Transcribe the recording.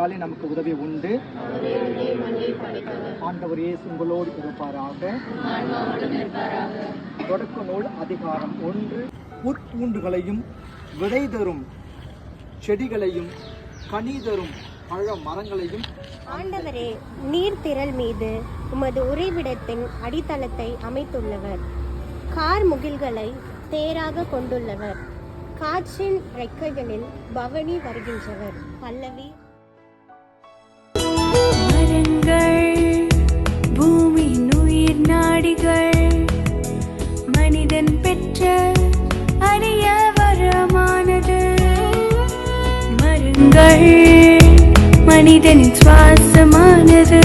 அவராலே நமக்கு உதவி உண்டு. ஆண்டவர் இயேசு உங்களோடு இருப்பாராக. தொடக்க நூல் அதிகாரம் 1. புற்பூண்டுகளையும் விதை தரும் செடிகளையும் கனி தரும் பழ மரங்களையும் ஆண்டவரே, நீர்த்திரள் மீது உமது உறைவிடத்தின் அடித்தளத்தை அமைத்துள்ளவர். கார் முகில்களை தேராக கொண்டுள்ளவர். காற்றின் ரெக்கைகளில் பவனி வருகின்றவர். பல்லவி. மரங்கள் பூமியின் உயிர் நாடிகள், மனிதன் பெற்ற அரிய வரமானது. மரங்கள் மனிதனின் சுவாசமானது.